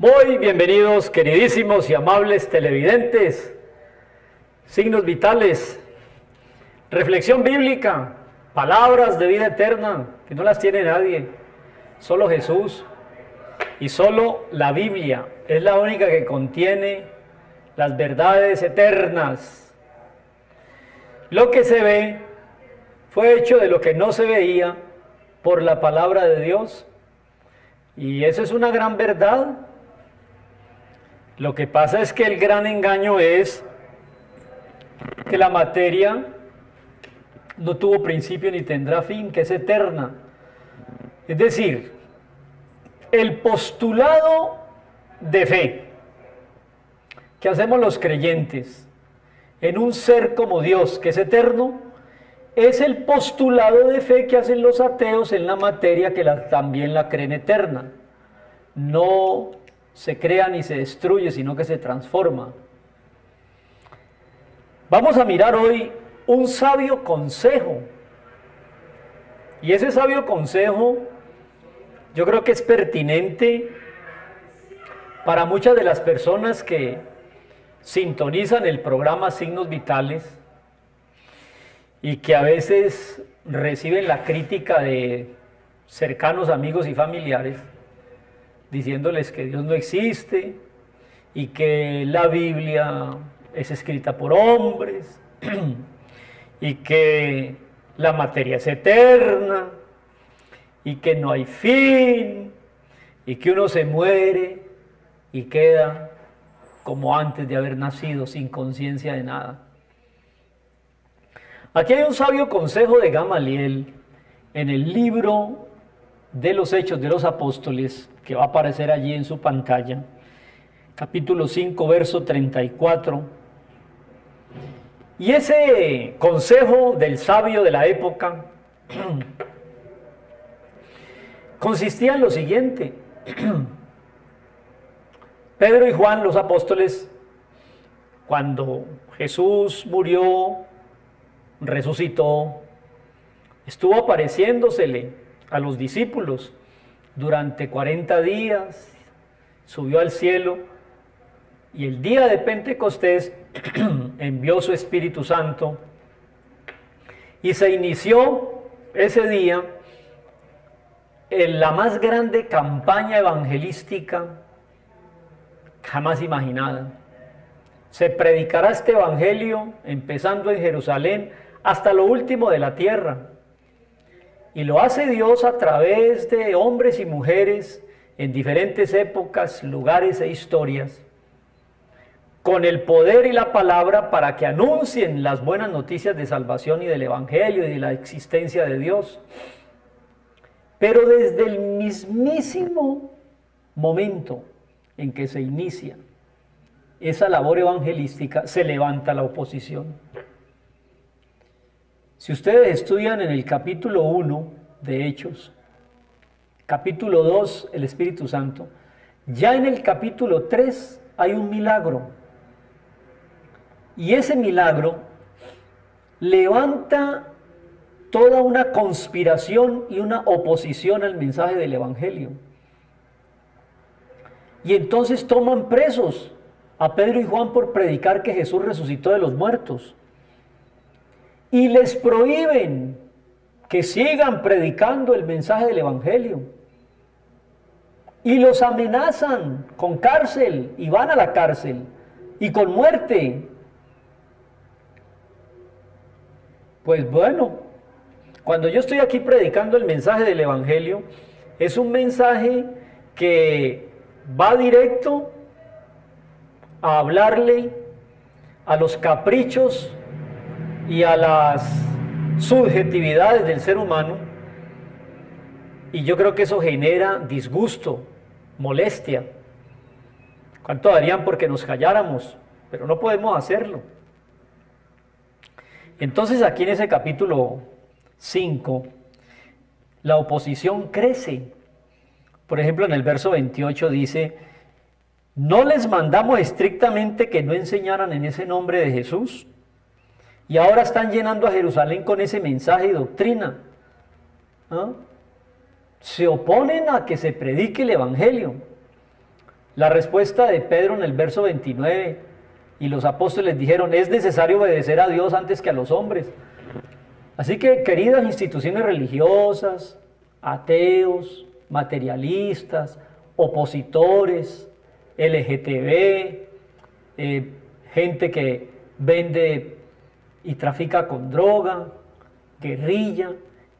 Muy bienvenidos, queridísimos y amables televidentes. Signos vitales, reflexión bíblica, palabras de vida eterna, que no las tiene nadie, solo Jesús y solo la Biblia. Es la única que contiene las verdades eternas. Lo que se ve fue hecho de lo que no se veía por la palabra de Dios. Y eso es una gran verdad. Lo que pasa es que el gran engaño es que la materia no tuvo principio ni tendrá fin, que es eterna. Es decir, el postulado de fe que hacemos los creyentes en un ser como Dios, que es eterno, es el postulado de fe que hacen los ateos en la materia, que también la creen eterna. No se crea ni se destruye, sino que se transforma. Vamos a mirar hoy un sabio consejo. Y ese sabio consejo yo creo que es pertinente para muchas de las personas que sintonizan el programa Signos Vitales y que a veces reciben la crítica de cercanos amigos y familiares, diciéndoles que Dios no existe y que la Biblia es escrita por hombres y que la materia es eterna y que no hay fin y que uno se muere y queda como antes de haber nacido, sin conciencia de nada. Aquí hay un sabio consejo de Gamaliel en el libro de los Hechos de los Apóstoles, que va a aparecer allí en su pantalla, capítulo 5, verso 34. Y ese consejo del sabio de la época consistía en lo siguiente. Pedro y Juan, los apóstoles, cuando Jesús murió, resucitó, estuvo apareciéndosele a los discípulos durante 40 días, subió al cielo y el día de Pentecostés envió su Espíritu Santo y se inició ese día en la más grande campaña evangelística jamás imaginada. Se predicará este evangelio empezando en Jerusalén hasta lo último de la tierra. Y lo hace Dios a través de hombres y mujeres en diferentes épocas, lugares e historias, con el poder y la palabra para que anuncien las buenas noticias de salvación y del Evangelio y de la existencia de Dios. Pero desde el mismísimo momento en que se inicia esa labor evangelística, se levanta la oposición. Si ustedes estudian en el capítulo 1 de Hechos, capítulo 2, el Espíritu Santo, ya en el capítulo 3 hay un milagro. Y ese milagro levanta toda una conspiración y una oposición al mensaje del Evangelio. Y entonces toman presos a Pedro y Juan por predicar que Jesús resucitó de los muertos. Y les prohíben que sigan predicando el mensaje del Evangelio. Y los amenazan con cárcel, y van a la cárcel, y con muerte. Pues bueno, cuando yo estoy aquí predicando el mensaje del Evangelio, es un mensaje que va directo a hablarle a los caprichos y a las subjetividades del ser humano, y yo creo que eso genera disgusto, molestia. ¿Cuánto darían porque nos calláramos? Pero no podemos hacerlo. Entonces aquí en ese capítulo 5, la oposición crece. Por ejemplo, en el verso 28 dice: no les mandamos estrictamente que no enseñaran en ese nombre de Jesús, y ahora están llenando a Jerusalén con ese mensaje y doctrina. Se oponen a que se predique el Evangelio. La respuesta de Pedro en el verso 29, y los apóstoles dijeron, es necesario obedecer a Dios antes que a los hombres. Así que, queridas instituciones religiosas, ateos, materialistas, opositores, LGTB, gente que vende y trafica con droga, guerrilla,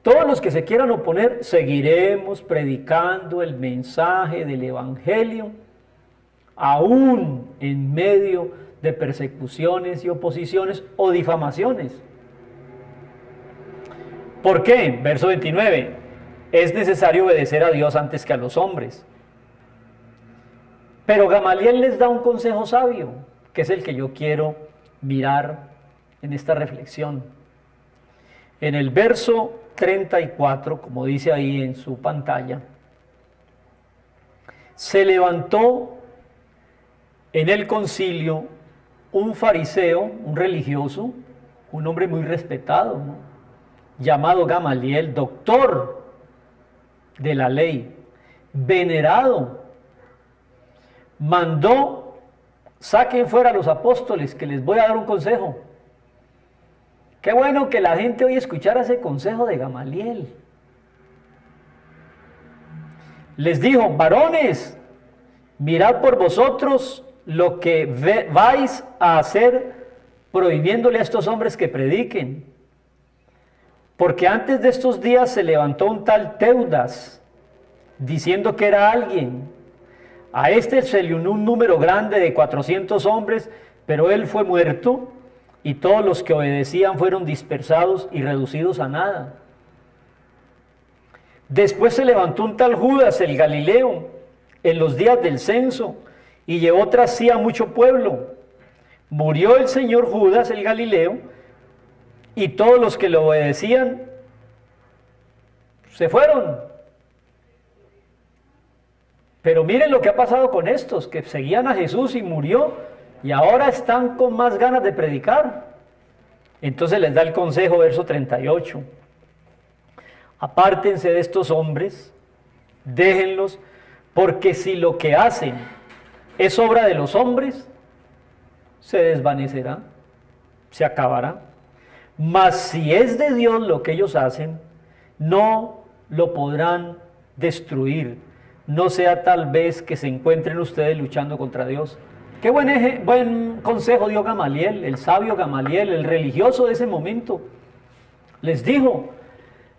todos los que se quieran oponer, seguiremos predicando el mensaje del Evangelio, aún en medio de persecuciones y oposiciones o difamaciones. ¿Por qué? Verso 29, es necesario obedecer a Dios antes que a los hombres. Pero Gamaliel les da un consejo sabio, que es el que yo quiero mirar en esta reflexión. En el verso 34, como dice ahí en su pantalla, se levantó en el concilio un fariseo, un religioso, un hombre muy respetado, ¿no?, llamado Gamaliel, doctor de la ley, venerado, mandó, saquen fuera a los apóstoles, que les voy a dar un consejo. Qué bueno que la gente hoy escuchara ese consejo de Gamaliel. Les dijo, varones, mirad por vosotros lo que vais a hacer prohibiéndole a estos hombres que prediquen. Porque antes de estos días se levantó un tal Teudas, diciendo que era alguien. A este se le unió un número grande de 400 hombres, pero él fue muerto, y todos los que obedecían fueron dispersados y reducidos a nada. Después se levantó un tal Judas el Galileo, en los días del censo, y llevó tras sí a mucho pueblo. Murió el señor Judas el Galileo, y todos los que le obedecían se fueron. Pero miren lo que ha pasado con estos, que seguían a Jesús y murió, y ahora están con más ganas de predicar. Entonces les da el consejo, verso 38. Apártense de estos hombres, déjenlos, porque si lo que hacen es obra de los hombres, se desvanecerá, se acabará. Mas si es de Dios lo que ellos hacen, no lo podrán destruir. No sea tal vez que se encuentren ustedes luchando contra Dios. Qué buen consejo dio Gamaliel, el sabio Gamaliel, el religioso de ese momento. Les dijo,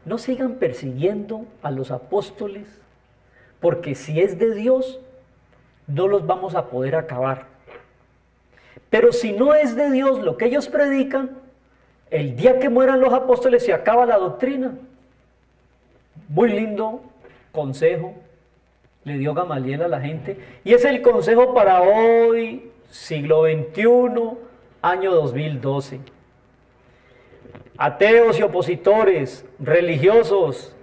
no sigan persiguiendo a los apóstoles, porque si es de Dios, no los vamos a poder acabar. Pero si no es de Dios lo que ellos predican, el día que mueran los apóstoles se acaba la doctrina. Muy lindo consejo le dio Gamaliel a la gente, y es el consejo para hoy, siglo XXI, año 2012. Ateos y opositores, religiosos,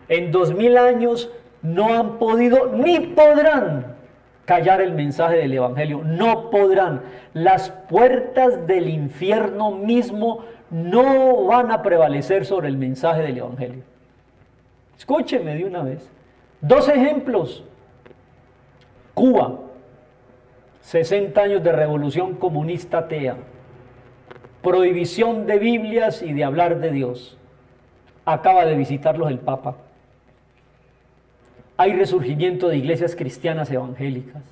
en 2000 años no han podido ni podrán callar el mensaje del Evangelio, no podrán. Las puertas del infierno mismo no van a prevalecer sobre el mensaje del Evangelio. Escúcheme de una vez. 2 ejemplos. Cuba, 60 años de revolución comunista atea, prohibición de Biblias y de hablar de Dios. Acaba de visitarlos el Papa. Hay resurgimiento de iglesias cristianas evangélicas.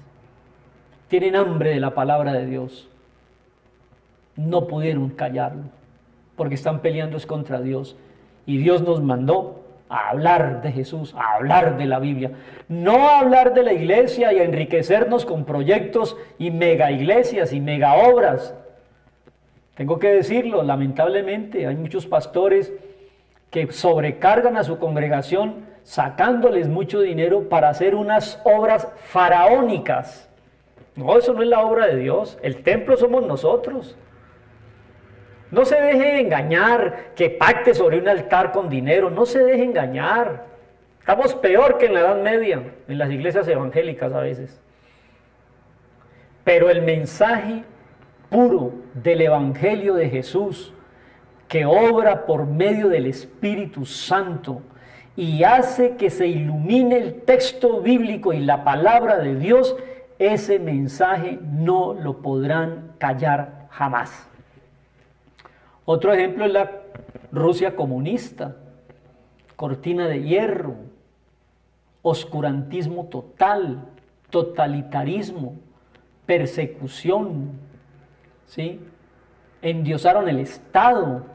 Tienen hambre de la palabra de Dios. No pudieron callarlo, porque están peleando es contra Dios. Y Dios nos mandó a hablar de Jesús, a hablar de la Biblia. No a hablar de la iglesia y a enriquecernos con proyectos y mega iglesias y mega obras. Tengo que decirlo, lamentablemente hay muchos pastores que sobrecargan a su congregación sacándoles mucho dinero para hacer unas obras faraónicas. No, eso no es la obra de Dios. El templo somos nosotros. No se deje engañar, que pacte sobre un altar con dinero. No se deje engañar. Estamos peor que en la Edad Media, en las iglesias evangélicas a veces. Pero el mensaje puro del Evangelio de Jesús, que obra por medio del Espíritu Santo y hace que se ilumine el texto bíblico y la palabra de Dios, ese mensaje no lo podrán callar jamás. Otro ejemplo es la Rusia comunista, cortina de hierro, oscurantismo total, totalitarismo, persecución, ¿sí? Endiosaron el Estado,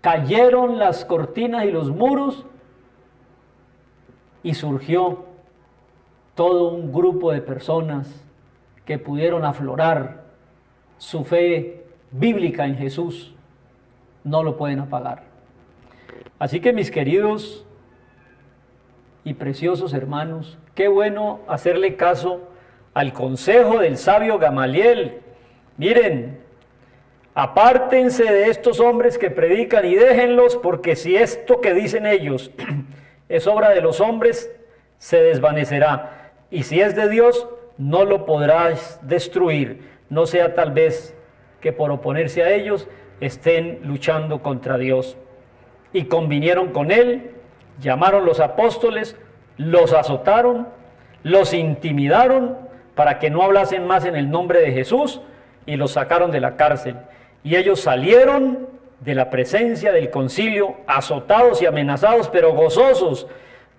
cayeron las cortinas y los muros y surgió todo un grupo de personas que pudieron aflorar su fe bíblica en Jesús. No lo pueden apagar. Así que, mis queridos y preciosos hermanos, qué bueno hacerle caso al consejo del sabio Gamaliel. Miren, apártense de estos hombres que predican y déjenlos, porque si esto que dicen ellos es obra de los hombres, se desvanecerá, y si es de Dios, no lo podrás destruir. No sea tal vez que por oponerse a ellos estén luchando contra Dios. Y convinieron con él, llamaron los apóstoles, los azotaron, los intimidaron para que no hablasen más en el nombre de Jesús, y los sacaron de la cárcel. Y ellos salieron de la presencia del concilio, azotados y amenazados, pero gozosos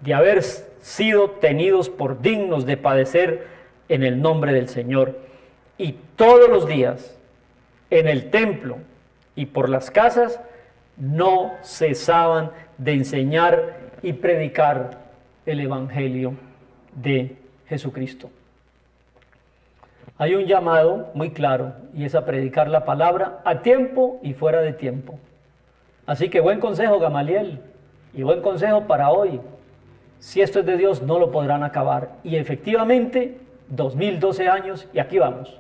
de haber sido tenidos por dignos de padecer en el nombre del Señor. Y todos los días, en el templo y por las casas, no cesaban de enseñar y predicar el Evangelio de Jesucristo. Hay un llamado muy claro, y es a predicar la palabra a tiempo y fuera de tiempo. Así que buen consejo, Gamaliel, y buen consejo para hoy. Si esto es de Dios, no lo podrán acabar. Y efectivamente, 2012 años, y aquí vamos.